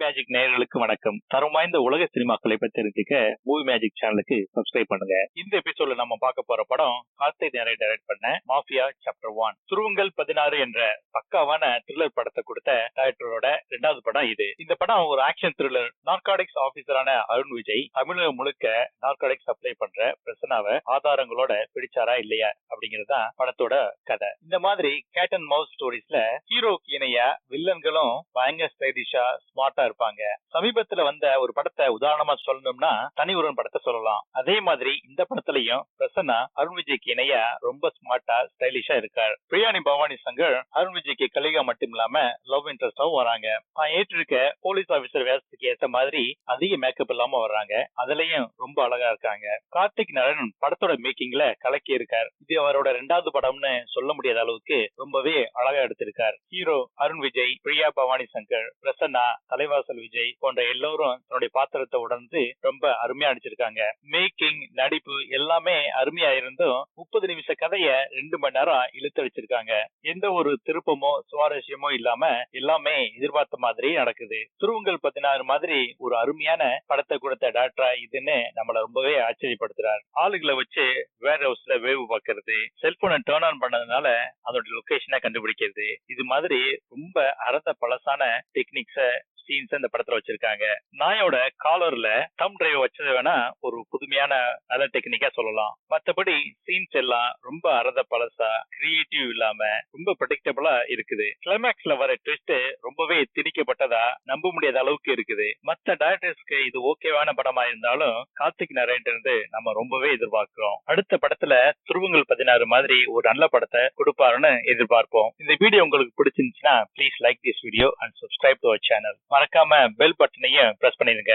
Magic நேயர்களுக்கு வணக்கம். தரம் வாய்ந்த உலக சினிமாக்களை பத்தி தெரிஞ்சுக்க மூவி மேஜிக் சேனலுக்கு சப்ஸ்கிரைப் பண்ணுங்க. இந்த எபிசோட்ல நம்ம பார்க்க போற படம் கார்த்திக் நாராயண் டைரக்ட் பண்ண மாஃபியா சாப்டர் 1. துருவங்கள் 16 என்ற பக்காவான த்ரில்லர் படத்தை கொடுத்த டைரக்டரோட இரண்டாவது படம் இது. இந்த படம் ஒரு ஆக்ஷன் த்ரில்லர். நார்காட்டிக்ஸ் ஆபீசரான அருண் விஜய் தமிழகம் முழுக்க நார்காட்டிக்ஸ் சப்ளை பண்ற பிரச்சனாவை ஆதாரங்களோட பிடிச்சாரா இல்லையா அப்படிங்கறதுதான் படத்தோட கதை. இந்த மாதிரி கேட் அண்ட் மவுஸ் ஸ்டோரிஸ்ல ஹீரோக்கு இணையா வில்லன்களும் பயங்கர ஸ்டைலிஷா ஸ்மார்ட்டா இருப்பாங்க. சமீபத்துல வந்த ஒரு படத்தை உதாரணமா சொல்லணும்னா தனி ஒருவன் படத்தை சொல்லலாம். அதே மாதிரி இந்த படத்திலையும் பிரசன்னா அருண் விஜய்க்கு இணையா ரொம்ப ஸ்மார்ட்டா ஸ்டைலிஷா இருக்கார். பிரியாணி பவானி சங்கர் அருண் விஜய்க்கு கலிகா மட்டும் இல்லாம லவ் இன்ட்ரெஸ்டாவும் வராங்க. தான் ஏற்றிருக்க போலீஸ் ஆபீசர் வேஷத்துக்கு ஏற்ற மாதிரி அதிக மேக்கப் இல்லாம வர்றாங்க. அதுலயும் ரொம்ப அழகா இருக்காங்க. கார்த்திக் நாராயணன் படத்தோட மேக்கிங்ல கலக்கி இருக்கார். இது அவரோட இரண்டாவது படம்னு சொல்ல முடியாத அளவுக்கு ரொம்பவே அழகா எடுத்திருக்கார். ஹீரோ அருண் விஜய், பிரியா பவானி சங்கர், பிரசன்னா, தலைவாசல் விஜய் போன்ற எல்லோரும் தன்னுடைய பாத்திரத்தை உணர்ந்து ரொம்ப அருமையா நடிச்சிருக்காங்க. மேக்கிங், நடிப்பு எல்லாமே அருமையா இருந்தும் 30 நிமிஷ கதைய 2 மணி நேரம் இழுத்து வச்சிருக்காங்க. எந்த ஒரு திருப்பமோ சுவாரஸ்யமோ இல்லாம எல்லாமே எதிர்பார்த்த மாதிரி நடக்குது. துருவங்கள் 16 மாதிரி ஒரு அருமையான படத்தை கொடுத்த டைரக்டரா இதுன்னு நம்மள ரொம்பவே ஆச்சரியப்படுத்துறார். ஆளுகளை வச்சு வேர் ஹவுஸ்ல வேவு பார்க்கறது, செல்போனை டர்ன் ஆன் பண்ணதுனால அதோட லொகேஷனை கண்டுபிடிக்கிறது, இது மாதிரி ரொம்ப அறந்த பழசான டெக்னிக்ஸ சீன்ஸ் இந்த படத்துல வச்சிருக்காங்க. நாயோட காலர்ல தம் டிரைவ் வச்சது வேணா ஒரு புதுமையான நல்ல டெக்னிக்கா சொல்லலாம். மற்றபடி சீன்ஸ் எல்லாம் ரொம்ப அறத பழசா கிரியேட்டிவ் இல்லாம ரொம்ப ப்ரெடிக்டபிளா இருக்குது. கிளைமேக்ஸ்ல வர ட்விஸ்ட் ரொம்பவே திணிக்கப்பட்டதா நம்ப முடியாத அளவுக்கு இருக்குது. மற்ற டைரக்டர்ஸ்க்கு இது ஓகேவான படமா இருந்தாலும் கார்த்திக் நாராயண் இருந்து நம்ம ரொம்பவே எதிர்பார்க்கிறோம். அடுத்த படத்துல துருவங்கள் 16 மாதிரி ஒரு நல்ல படத்தை கொடுப்பாருன்னு எதிர்பார்ப்போம். இந்த வீடியோ உங்களுக்கு பிடிச்சிருந்துச்சுன்னா please like this video and subscribe to our channel. மறக்காம பெல் பட்டனையும் பிரஸ் பண்ணிருங்க.